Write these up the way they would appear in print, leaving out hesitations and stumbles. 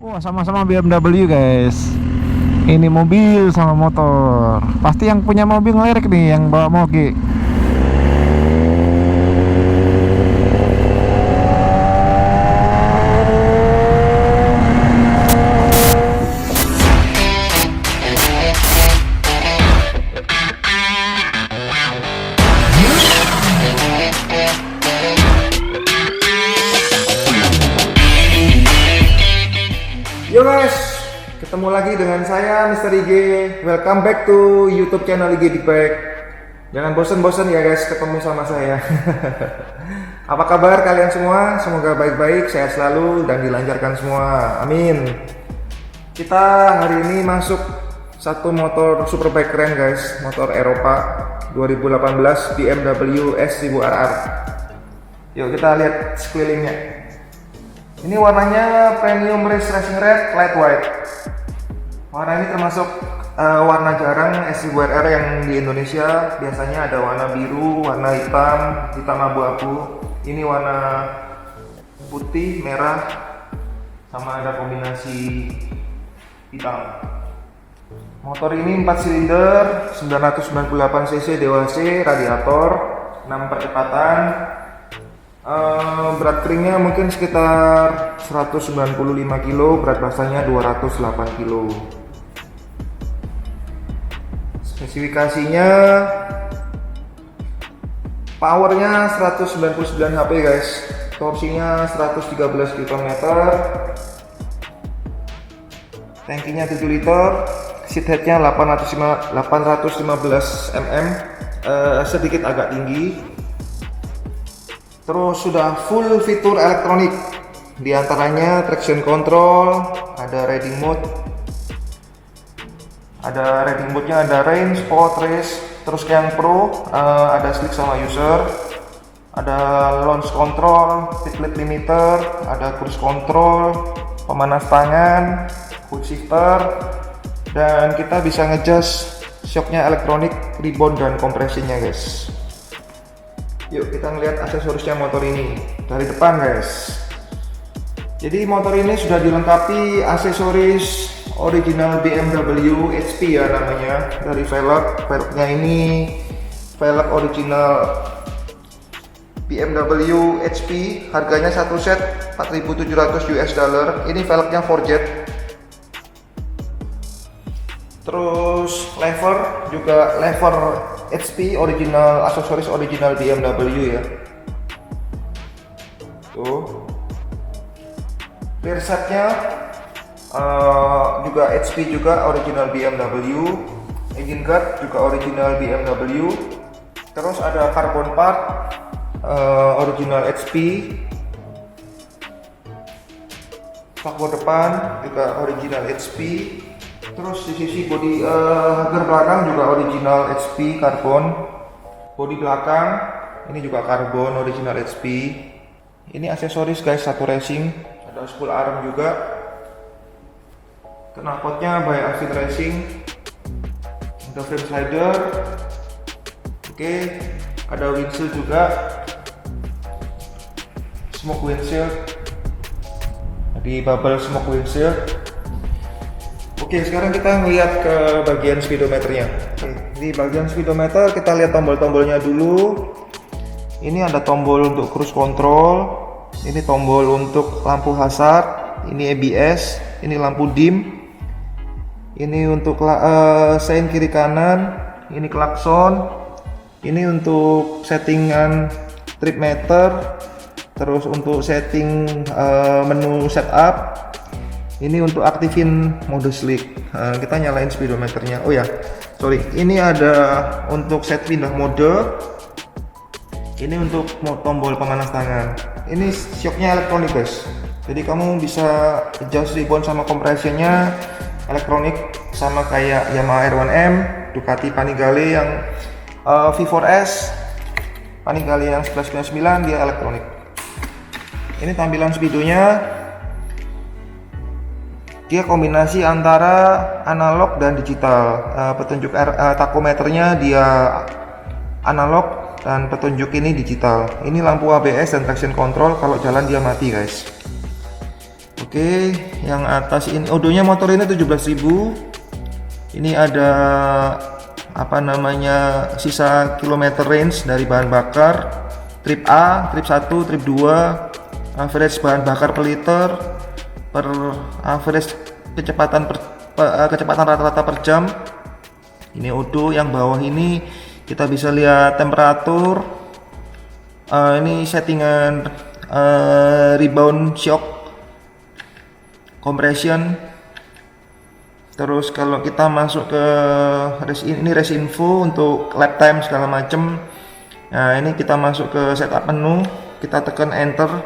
Wah, sama-sama BMW guys. Ini mobil sama motor. Pasti yang punya mobil ngelirik nih, yang bawa moge. Yo guys, ketemu lagi dengan saya Mr. IG. Welcome back to YouTube channel IG Dibike. Jangan bosan-bosan ya guys ketemu sama saya. Apa kabar kalian semua? Semoga baik-baik, sehat selalu dan dilancarkan semua. Amin. Kita hari ini masuk satu motor superbike keren guys, motor Eropa 2018 BMW S1000RR. Yuk kita lihat sekelilingnya. Ini warnanya premium race racing red light white. Warna ini termasuk warna jarang S1000RR yang di Indonesia. Biasanya ada warna biru, warna hitam abu-abu. Ini warna putih, merah, sama ada kombinasi hitam. Motor ini 4 silinder, 998 cc DWC, radiator, 6 percepatan. Berat keringnya mungkin sekitar 195 kg, berat basahnya 208 kg. Spesifikasinya powernya 199 HP guys, torsinya 113 Nm, tangkinya 7 liter, seat headnya 815 mm, sedikit agak tinggi. Terus sudah full fitur elektronik, diantaranya traction control, ada riding mode, nya ada range, sport, race. Terus yang pro ada slick sama user, ada launch control, speed limiter, ada cruise control, pemanas tangan, quick shifter, dan kita bisa ngejust shocknya elektronik, rebound dan kompresinya guys. Yuk kita ngeliat aksesorisnya motor ini dari depan guys. Jadi motor ini sudah dilengkapi aksesoris original BMW HP ya namanya, dari velgnya ini velg original BMW HP, harganya satu set 4.700 US dollar. Ini velgnya 4Jet. Terus lever juga lever HP original, aksesoris original BMW ya. Tuh. Rear setnya juga HP juga original BMW. Engine guard juga original BMW. Terus ada carbon part original HP. Spakbor depan juga original HP. Terus di sisi bodi hugger belakang juga original HP karbon. Bodi belakang ini juga karbon original HP. Ini aksesoris guys, satu racing. Ada spool arm juga. Knalpotnya by Aston Racing. Ada frame slider. Oke, ada windshield juga. Smoke windshield. Di bubble smoke windshield. Oke, sekarang kita ngeliat ke bagian speedometernya. Di bagian speedometer kita lihat tombol-tombolnya dulu. Ini ada tombol untuk cruise control, ini tombol untuk lampu hazard, ini ABS, ini lampu dim, ini untuk sein kiri kanan, ini klakson, ini untuk settingan trip meter, terus untuk setting menu setup. Ini untuk aktifin mode slick. Kita nyalain speedometernya. Oh ya, sorry. Ini ada untuk set pindah mode. Ini untuk tombol pemanas tangan. Ini shocknya elektronik guys. Jadi kamu bisa adjust rebound sama kompresinya elektronik, sama kayak Yamaha R1M, Ducati Panigale yang V4S, Panigale yang 1199 dia elektronik. Ini tampilan speedonya. Dia kombinasi antara analog dan digital. Petunjuk tachometernya dia analog dan petunjuk ini digital. Ini lampu ABS dan traction control, kalau jalan dia mati guys. Oke, yang atas ini odonya motor ini 17.000. Ini ada apa namanya, sisa kilometer range dari bahan bakar, trip A, trip 1, trip 2, average bahan bakar per liter, per average kecepatan rata-rata per jam. Ini odo. Yang bawah ini kita bisa lihat temperatur. Ini settingan rebound shock compression. Terus kalau kita masuk ke race info untuk lap time segala macem. Nah, ini kita masuk ke setup menu, kita tekan enter,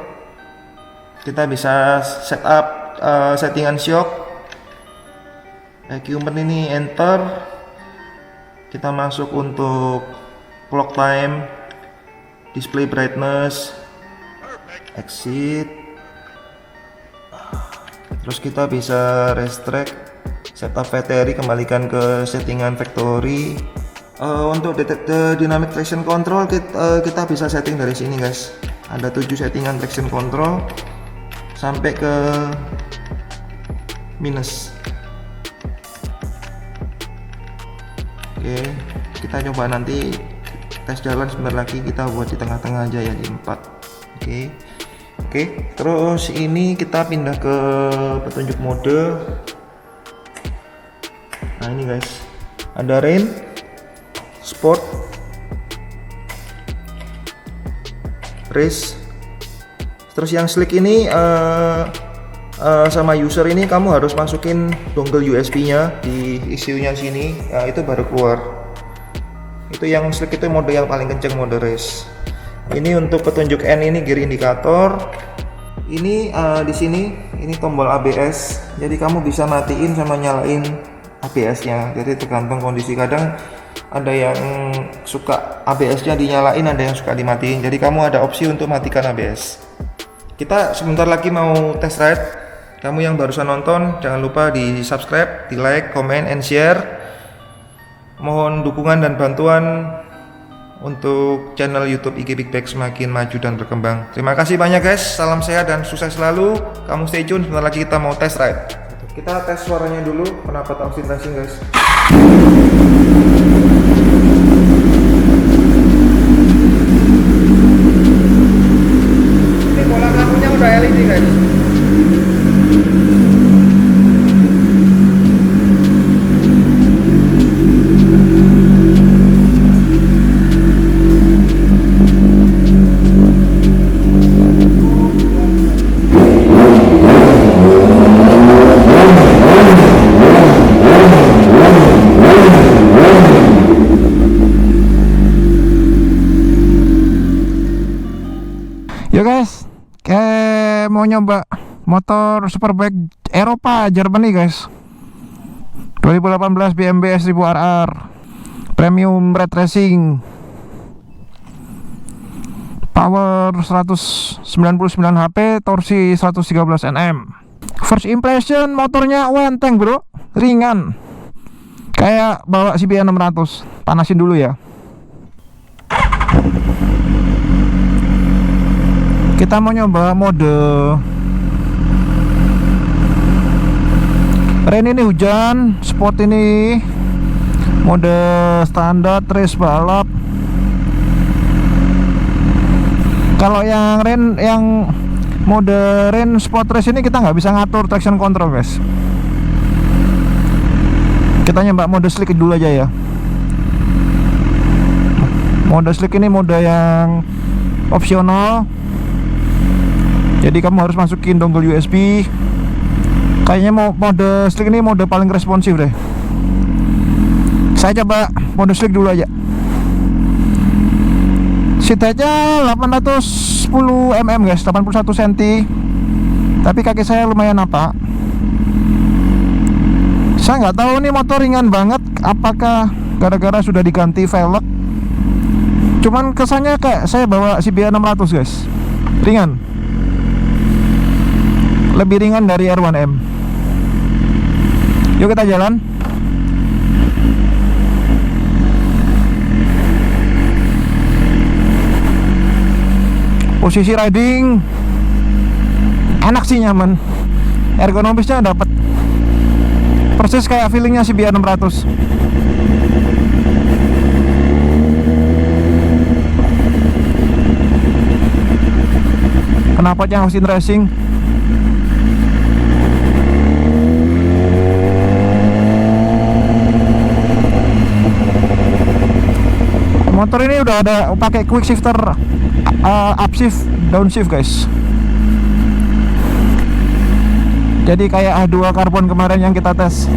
kita bisa setup settingan shock, equipment ini enter, kita masuk untuk clock time, display brightness, exit, terus kita bisa restrict, setup VTRI, kembalikan ke settingan factory. Untuk dynamic traction control kita bisa setting dari sini guys. Ada 7 settingan traction control sampai ke minus. Oke, kita coba nanti tes jalan sebentar lagi, kita buat di tengah-tengah aja ya, di 4. Oke, terus ini kita pindah ke petunjuk mode. Nah ini guys, ada rain, sport, race. Terus yang slick ini sama user ini kamu harus masukin dongle USB nya di ECU nya sini, ya, itu baru keluar. Itu yang slick itu mode yang paling kenceng, mode race. Ini untuk petunjuk N, ini gear indikator. Ini di sini ini tombol ABS, jadi kamu bisa matiin sama nyalain ABS nya, jadi tergantung kondisi. Kadang ada yang suka ABS nya dinyalain, ada yang suka dimatiin, jadi kamu ada opsi untuk matikan ABS. Kita sebentar lagi mau test ride. Kamu yang barusan nonton, jangan lupa di subscribe, di like, comment, and share. Mohon dukungan dan bantuan untuk channel YouTube IG Big Bike semakin maju dan berkembang. Terima kasih banyak guys, salam sehat dan sukses selalu. Kamu stay tune, sebentar lagi kita mau test ride. Kita tes suaranya dulu, pendapat Austin Racing guys. Ini bola lampunya udah LED guys. Ya guys, kayak mau nyoba motor Superbike Eropa Germany guys, 2018 BMW S1000 RR Premium Red Racing, power 199 HP, torsi 113 Nm. First impression, motornya enteng bro, ringan, kayak bawa CBR 600. Panasin dulu ya. Kita mau nyoba mode rain, ini hujan, sport ini mode standar, race balap. Kalau yang rain, yang mode rain sport race ini kita nggak bisa ngatur traction control guys. Kita nyoba mode slick dulu aja ya. Mode slick ini mode yang opsional, jadi kamu harus masukin dongle USB. Kayaknya mode slick ini mode paling responsif deh. Saya coba mode slick dulu aja. Seat height-nya 810 mm guys, 81 cm. Tapi kaki saya lumayan apa. Saya nggak tahu nih motor ringan banget, apakah gara-gara sudah diganti velg. Cuman kesannya kayak saya bawa CBR 600 guys. Ringan, lebih ringan dari R1M. Yuk kita jalan. Posisi riding enak sih, nyaman. ergonomisnya dapat persis kayak feelingnya CBR 600. Knalpotnya Austin Racing. Motor ini udah ada pakai quick shifter, upshift, downshift guys. Jadi kayak A2 karbon kemarin yang kita tes.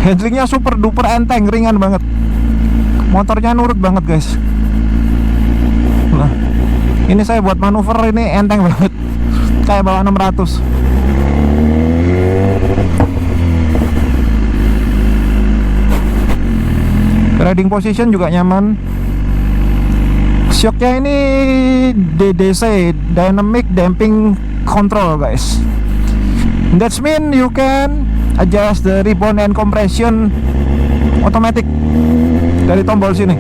Handlingnya super duper enteng, ringan banget. Motornya nurut banget guys. Nah, ini saya buat manuver ini enteng banget, kayak bawa 600. Riding position juga nyaman. Shocknya ini DDC, Dynamic Damping Control guys. That mean you can adjust the rebound and compression automatic dari tombol sini.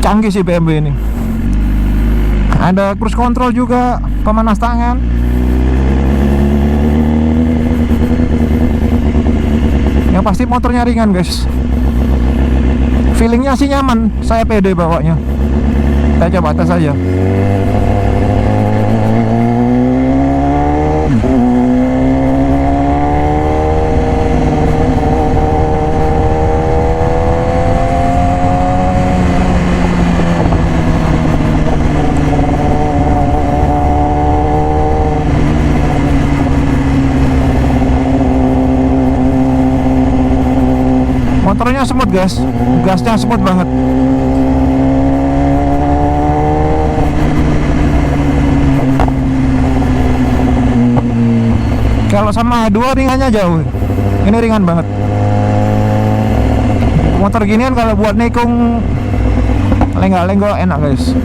Canggih sih BMW ini. Ada cruise control juga, pemanas tangan. Yang pasti motornya ringan guys. Feelingnya sih nyaman, saya pede bawanya. Kita coba tes aja. Motornya smooth guys, gasnya smooth banget. Kalau sama A2 ringannya jauh, ini ringan banget. Motor ginian kalau buat nikung lenggak-lenggok enak guys.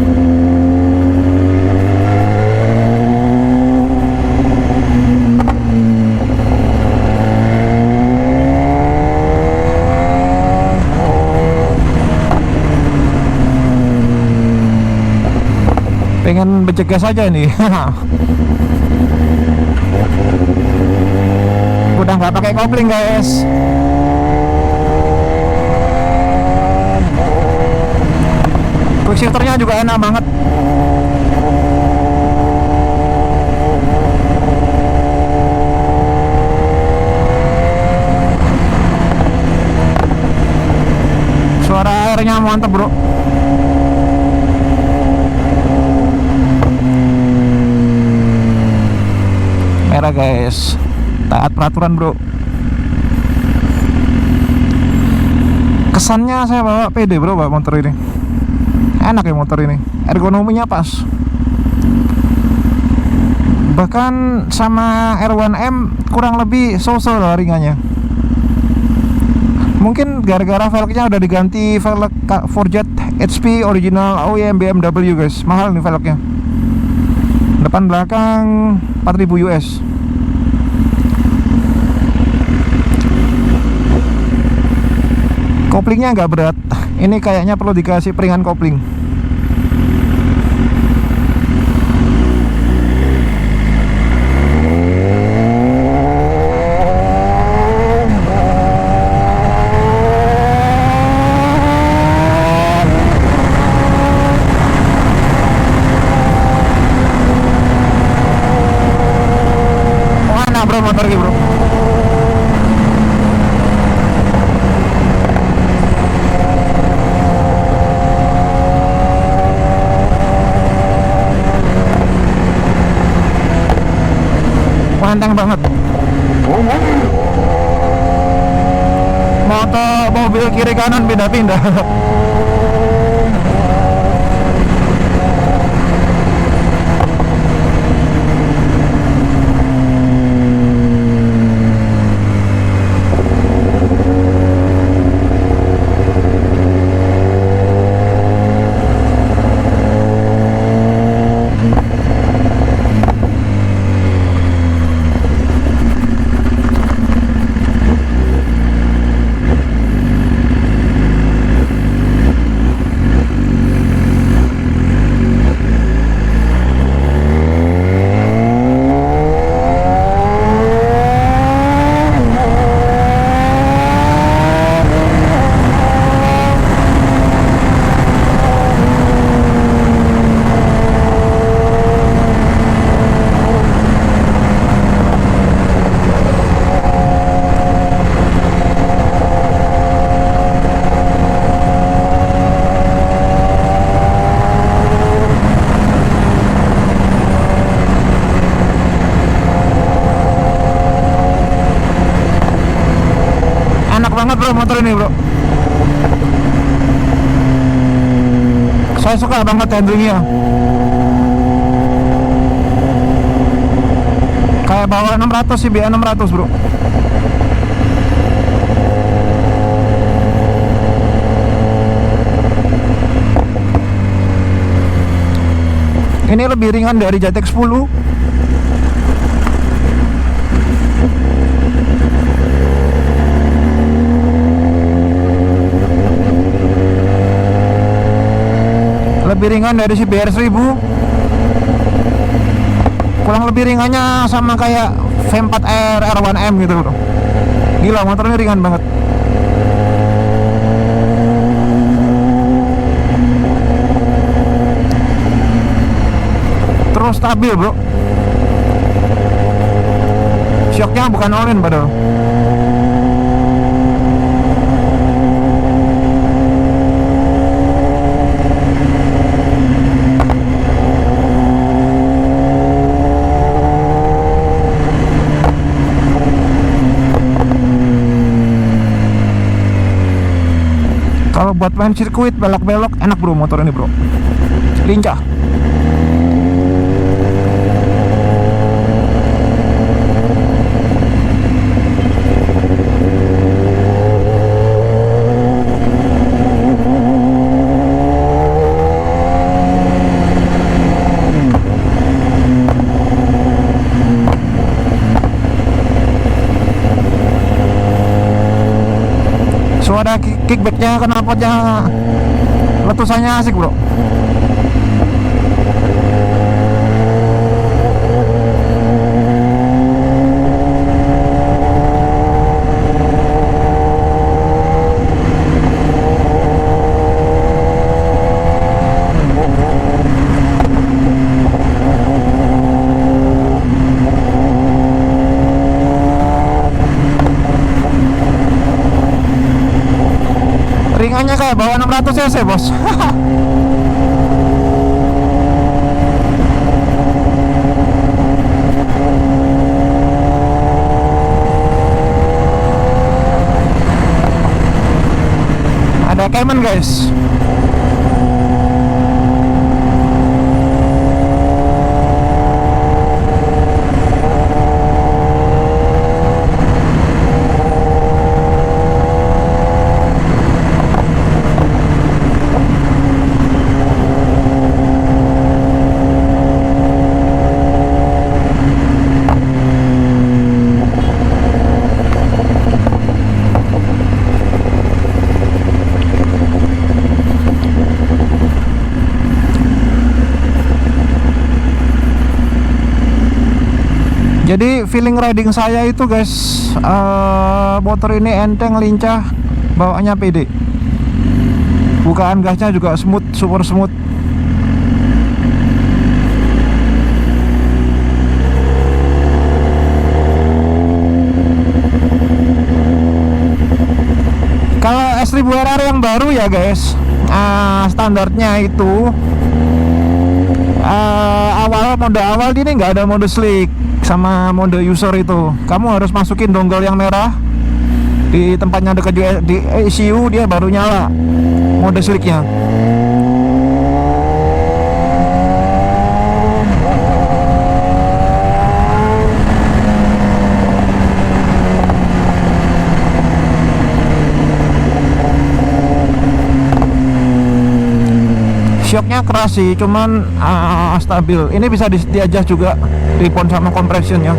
Pengen bercegas aja nih. Udah nggak pakai kopling guys. Quick shifternya juga enak banget. Suara airnya mantap bro. Merah guys, taat peraturan bro. Kesannya saya bawa pede bro, bawa motor ini. Enak ya motor ini, ergonominya pas. Bahkan sama R1M kurang lebih so-so lah ringannya. Mungkin gara-gara velgnya udah diganti velg Forget HP original OEM BMW guys. Mahal nih velgnya. Depan belakang 4.000 US. Koplingnya nggak berat. Ini kayaknya perlu dikasih peringan kopling. Motor lagi bro. Manteng banget. Mobil kiri kanan pindah-pindah. enak banget bro motor ini bro. Saya suka banget handlingnya, kayak bawa 600 CBR 600 bro. Ini lebih ringan dari JTX 10. Lebih ringan dari CBR 1000. Kurang lebih ringannya sama kayak V4R R1M gitu bro. Gila, motor ini ringan banget. Terus stabil bro. Shocknya bukan all-in padahal. Kalau buat main sirkuit belok-belok enak bro motor ini bro. Lincah. Suara kickbacknya, knalpotnya, letusannya asik bro. Ringannya kayak bawa 600 cc bos. Ada Cayman guys. Jadi feeling riding saya itu guys, motor ini enteng, lincah, bawaannya pede. Bukaan gasnya juga smooth, super smooth. Kalau S1000RR yang baru ya guys, standarnya itu mode awal ini nggak ada mode slick sama mode user itu. Kamu harus masukin dongle yang merah di tempatnya dekat di ECU, dia baru nyala mode slicknya. Shocknya keras sih, cuman stabil. Ini bisa diadjust juga, ripon sama compressionnya.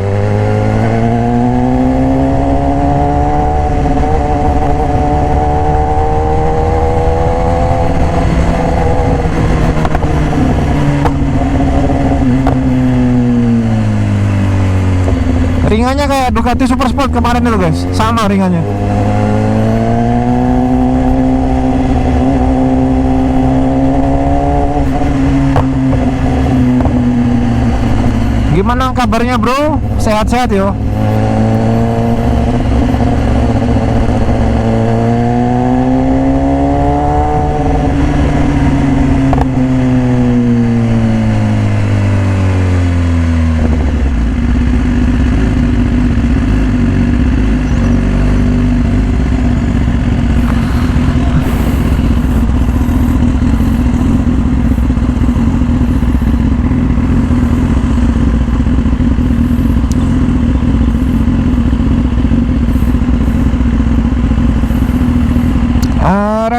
Ringannya kayak Ducati Super Sport kemarin itu guys, sama ringannya. Gimana kabarnya bro? Sehat-sehat yo.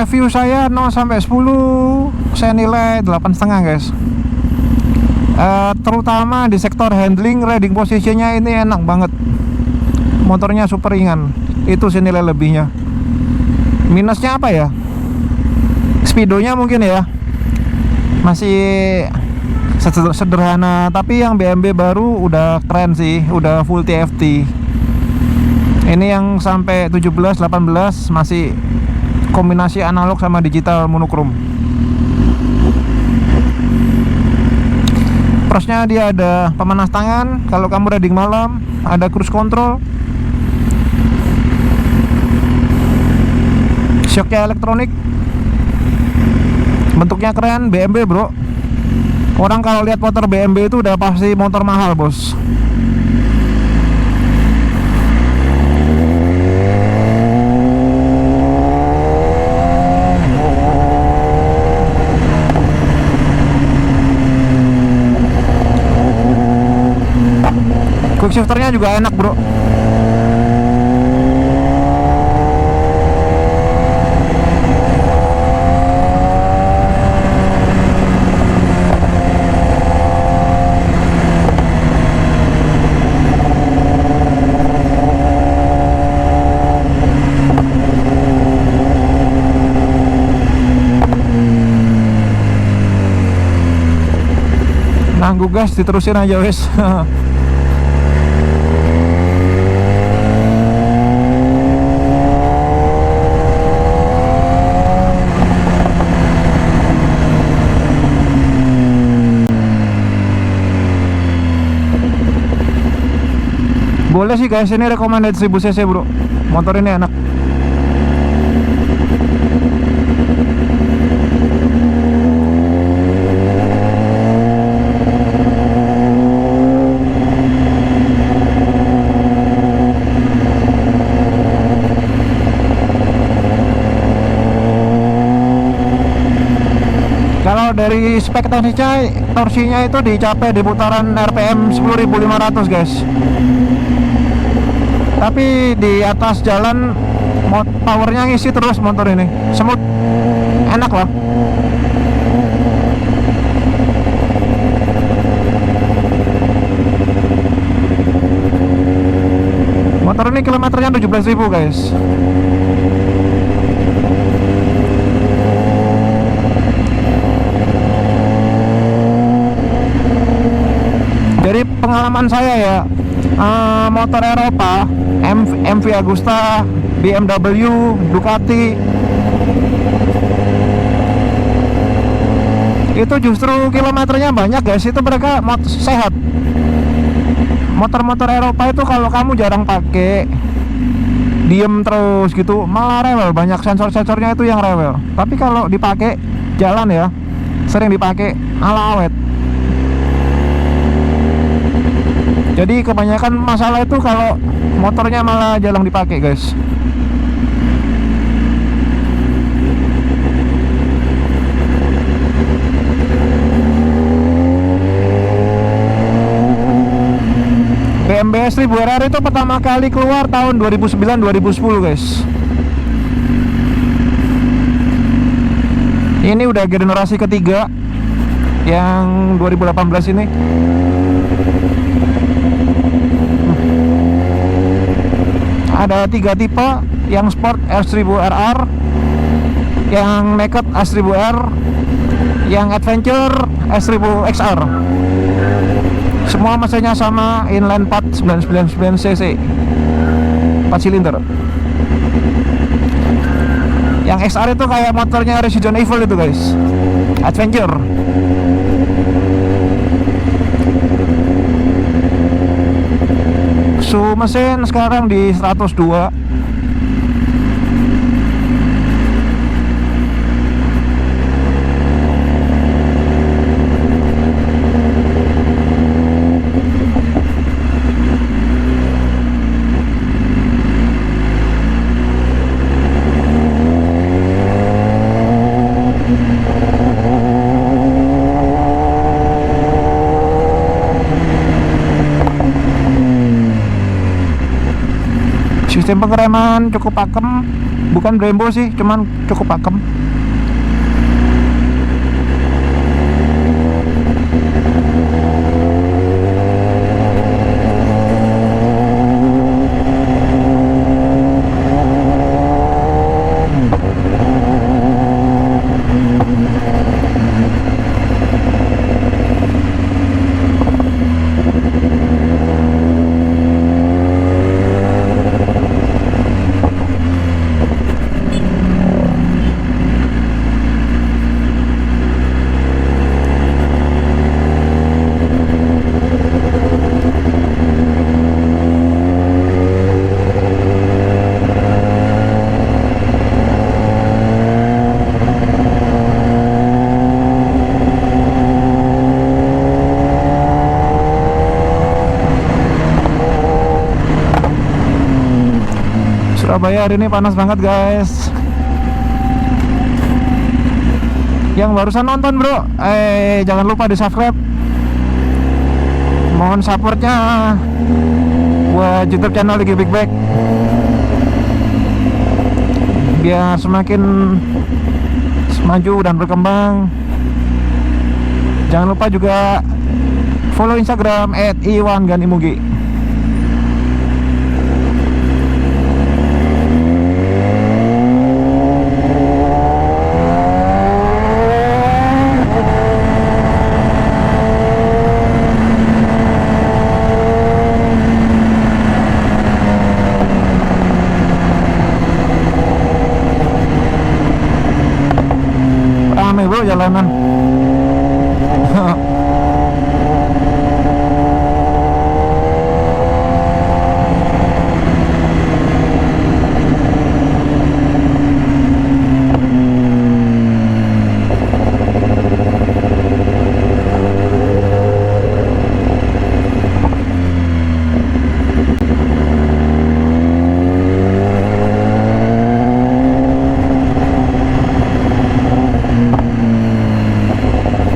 review saya 0 sampai 10 saya nilai 8,5 guys. Terutama di sektor handling, riding posisinya ini enak banget. Motornya super ringan. Itu sih nilai lebihnya. Minusnya apa ya? Speedonya mungkin ya masih sederhana, tapi yang BMW baru udah keren sih, udah full TFT. Ini yang sampai 17, 18 masih kombinasi analog sama digital monokrom. Prosnya dia ada pemanas tangan kalau kamu riding malam, ada cruise control, shocknya elektronik, bentuknya keren, BMW bro. Orang kalau lihat motor BMW itu udah pasti motor mahal bos. Quick shifternya juga enak bro. Nanggu gas, diterusin aja wes. Boleh sih guys, ini recommended 1000 cc bro. Motor ini enak. Kalau dari spek teknisnya, torsinya itu dicapai di putaran RPM 10.500 guys. Tapi di atas jalan powernya ngisi terus motor ini, smooth, enak lah. Motor ini kilometernya 17.000 guys. Dari pengalaman saya ya, motor Eropa, MV Agusta, BMW, Ducati, itu justru kilometernya banyak guys. Itu mereka sehat. Motor-motor Eropa itu kalau kamu jarang pakai, diem terus gitu, malah rewel. Banyak sensor-sensornya itu yang rewel. Tapi kalau dipakai jalan ya, sering dipakai, ala awet. Jadi kebanyakan masalah itu kalau motornya malah jarang dipakai guys. BMW 1000RR itu pertama kali keluar tahun 2009-2010 guys. Ini udah generasi ketiga, yang 2018 ini. Ada 3 tipe, yang Sport R1000RR, yang Naked S1000R, yang Adventure S1000XR. Semua mesinnya sama, inline 4 999 cc, 4 silinder. Yang XR itu kayak motornya Resident Evil itu guys, Adventure. Suhu mesin sekarang di 102. Sistem pengereman cukup pakem Bukan Brembo sih, cuman cukup pakem. Surabaya hari ini panas banget guys. Yang barusan nonton bro, jangan lupa di subscribe. Mohon supportnya buat YouTube channel Ligi Big Bag, biar semakin maju dan berkembang. Jangan lupa juga follow Instagram @iwanganimugi. Rame bro jalanan.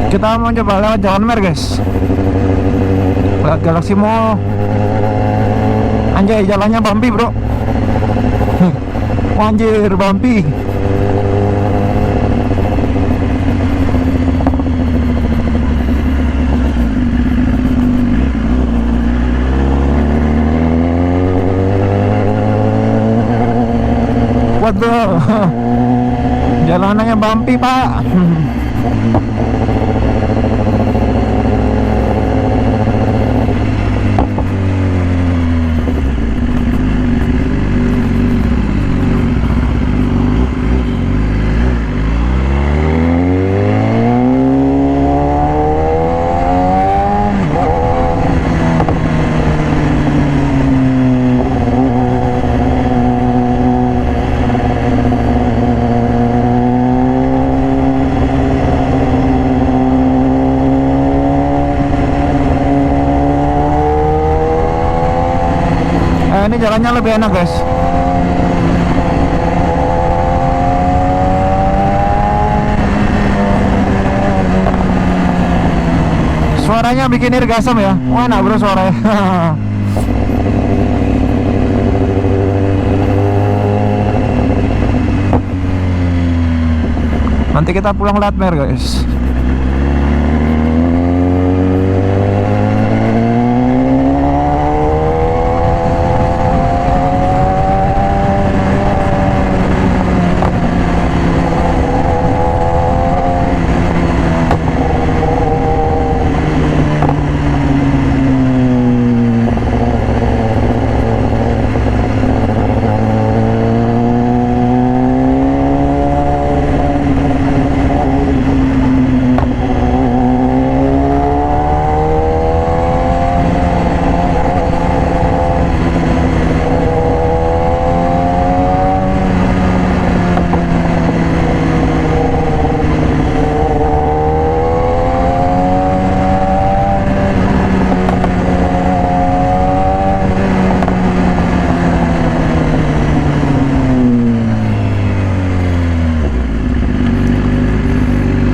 Kita mau coba lewat Jalan Mer guys, lewat Galaxy Mall. Anjay, jalannya bumpy bro. Anjir, bumpy. Waduh, jalanannya bumpy pak. Ini jalannya lebih enak guys. Suaranya bikin irgasem ya. Wah, enak bro suaranya. Nanti kita pulang lewat Mer guys.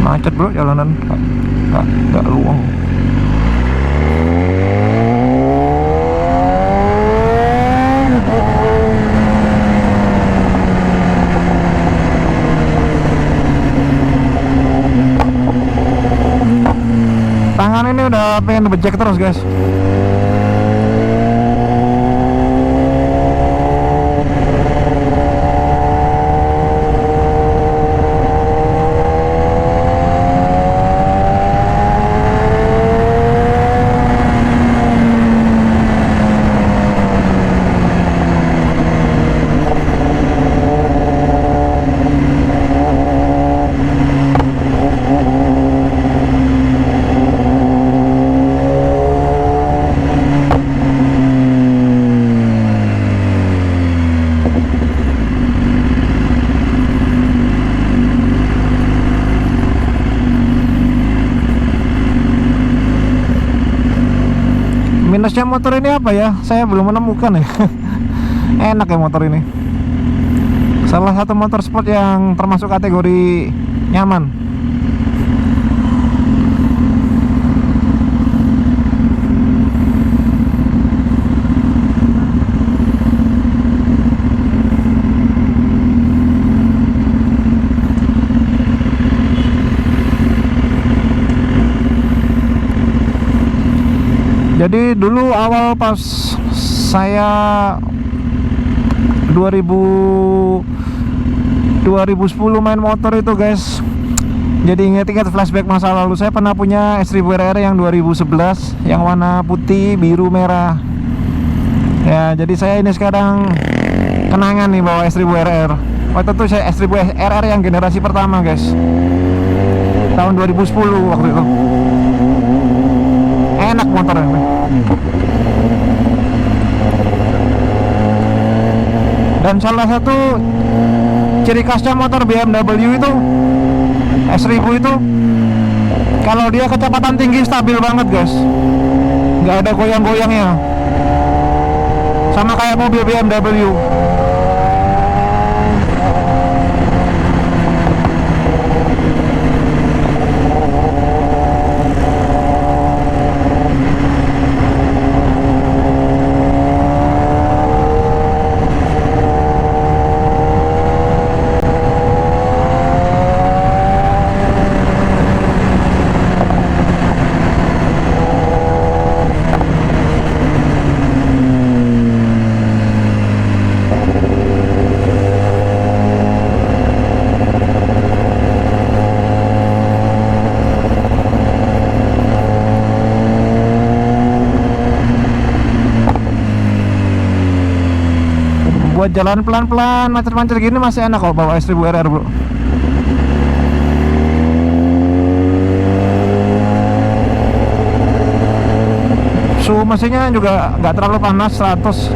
Macet bro jalanan, nggak luang. udah pengen bejek terus guys. Minusnya motor ini apa ya? Saya belum menemukan ya. Enak ya motor ini. Salah satu motor sport yang termasuk kategori nyaman. Jadi dulu awal pas saya 2010 main motor itu guys, jadi inget-inget flashback masa lalu. Saya pernah punya S1000RR yang 2011 yang warna putih, biru, merah. Ya, jadi saya ini sekarang kenangan nih bawa S1000RR. Waktu itu saya S1000RR yang generasi pertama guys, tahun 2010 waktu itu. Enak motornya. Dan salah satu ciri khasnya motor BMW itu S1000 itu, kalau dia kecepatan tinggi stabil banget guys, nggak ada goyang-goyangnya, sama kayak mobil BMW. Buat jalan pelan-pelan macet-macet gini masih enak kok bawa S1000RR bro. Suhu mesinnya juga nggak terlalu panas, 100.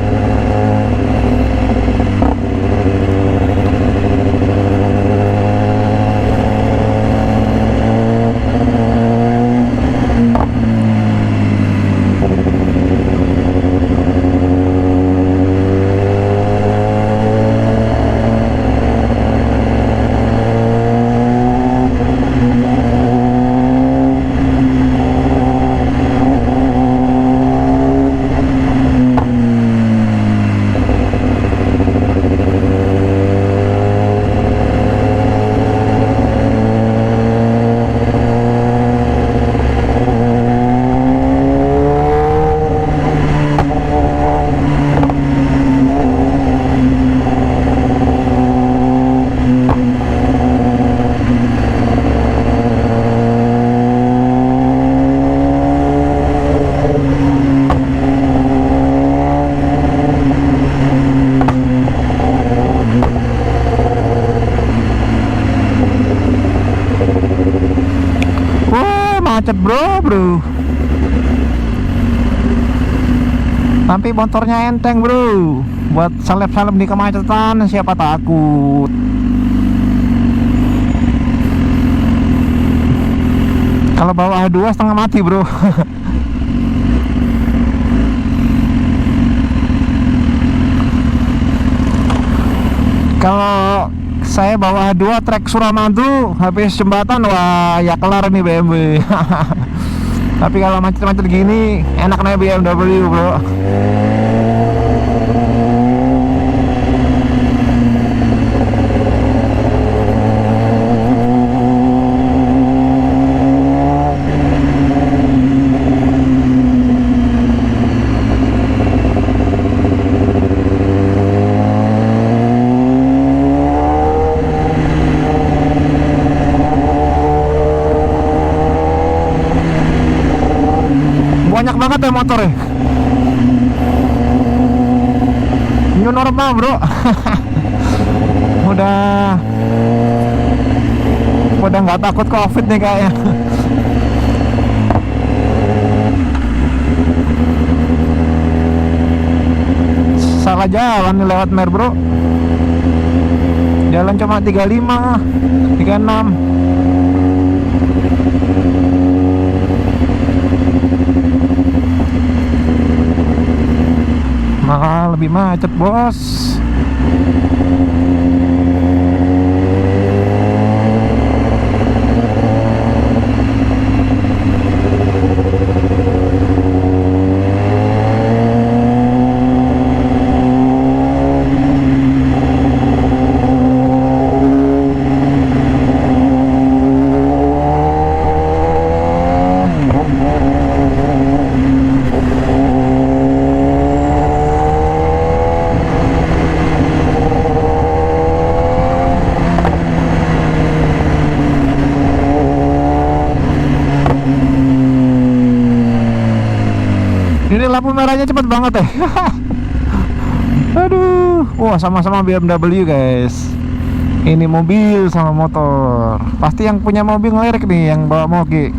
Macet bro. Tapi motornya enteng bro, buat salep-salep di kemacetan siapa takut. Kalau bawa A2 setengah mati bro. Kalau saya bawa A2 trek Suramadu habis jembatan, wah ya kelar nih BMW. Tapi kalau macet-macet gini enak naik BMW bro. motor ya. New normal bro. udah nggak takut covid nih kayaknya. Salah jalan nih lewat Mer bro. Jalan cuma 35 36. Malah lebih macet bos. Ini lampu merahnya cepet banget ya. Aduh, wah sama-sama BMW guys. Ini mobil sama motor. Pasti yang punya mobil ngelirik nih, yang bawa moge.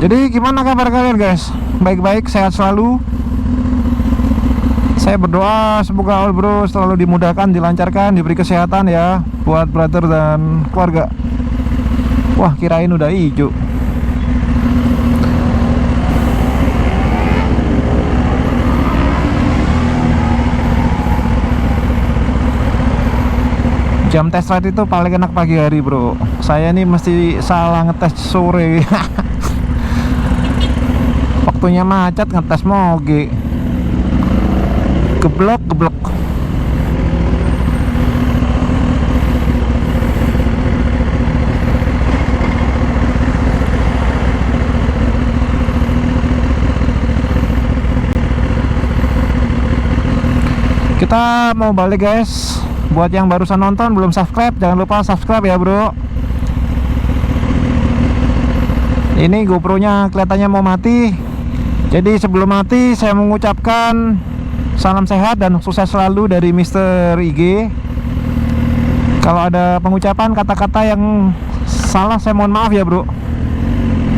Jadi gimana kabar kalian guys? Baik-baik, sehat selalu. Saya berdoa semoga all bro selalu dimudahkan, dilancarkan, diberi kesehatan ya buat brother dan keluarga. Wah, kirain udah hijau. Jam test ride itu paling enak pagi hari bro. Saya nih mesti salah ngetes sore. Waktunya macet ngetes moge. Geblok. Kita mau balik guys. Buat yang barusan nonton belum subscribe, jangan lupa subscribe ya bro. Ini GoPro-nya kelihatannya mau mati. Jadi sebelum mati saya mengucapkan salam sehat dan sukses selalu dari Mr. IG. Kalau ada pengucapan kata-kata yang salah saya mohon maaf ya bro.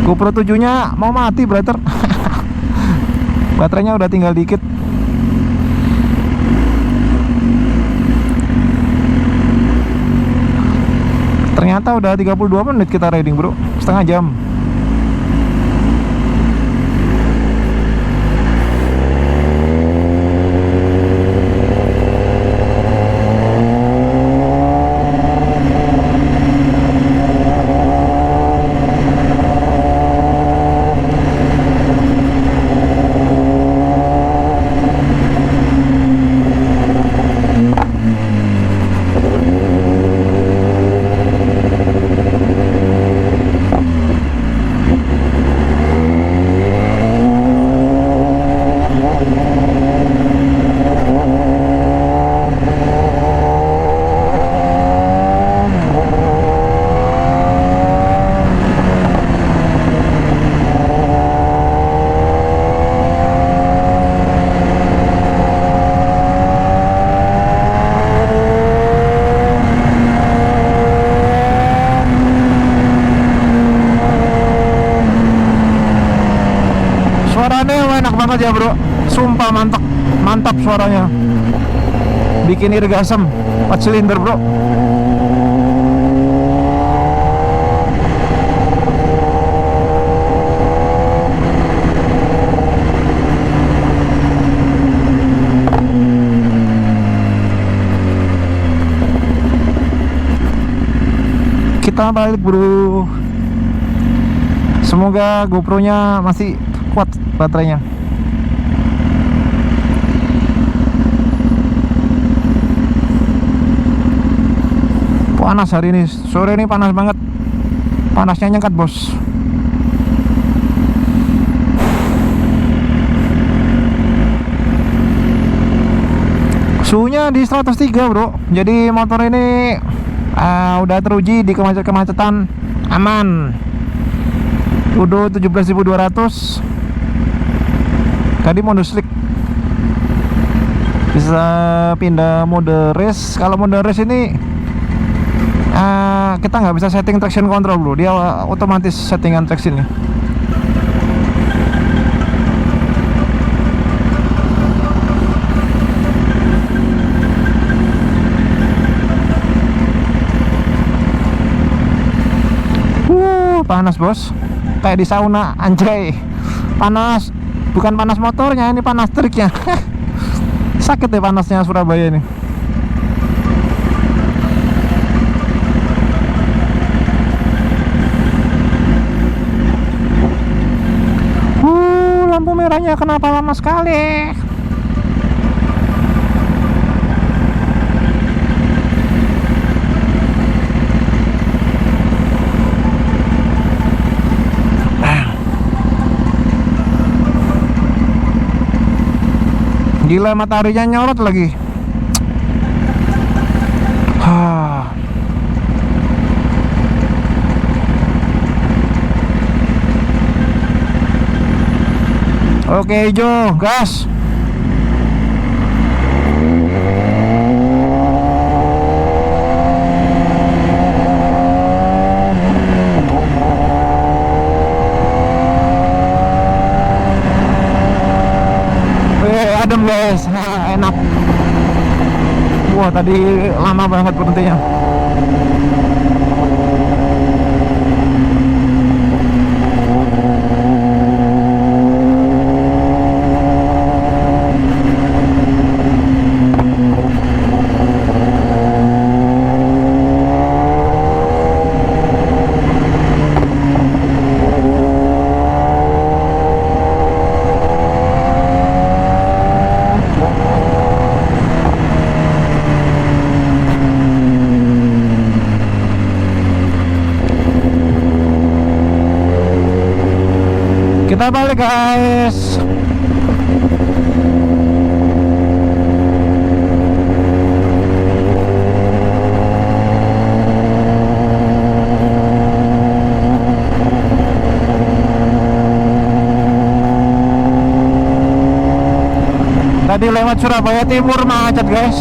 GoPro 7 nya mau mati brother. Baterainya udah tinggal dikit. Ternyata udah 32 menit kita riding bro, setengah jam. Suaranya enak banget ya bro, sumpah mantap suaranya, bikin irgasem 4 silinder bro. Kita balik bro, semoga GoPro nya masih kuat baterainya. Panas hari ini, sore ini panas banget, panasnya nyengkat bos. Suhunya di 103 bro. Jadi motor ini udah teruji di kemacetan aman. Udah 17.200. Tadi mode slick. Bisa pindah mode race. Kalau mode race ini kita nggak bisa setting traction control bro. Dia otomatis settingan traction nih. Panas bos, kayak di sauna anjay. Panas, bukan panas motornya, ini panas triknya. Sakit ya panasnya Surabaya ini. Lampu merahnya kenapa lama sekali? Gila, mataharinya nyorot lagi. Oke, hijau, gas. Adem guys, enak. Wah, tadi lama banget berhentinya. Kita balik guys. Tadi lewat Surabaya Timur macet guys.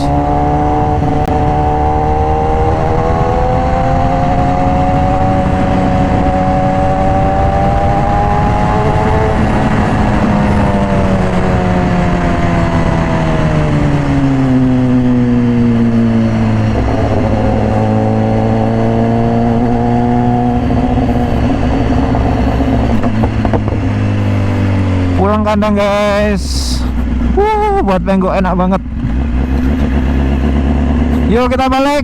Pulang kandang guys. Buat bengkok enak banget. Yuk kita balik.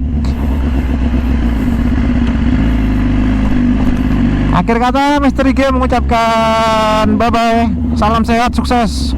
Akhir kata Misteri Game mengucapkan bye bye. Salam sehat, sukses.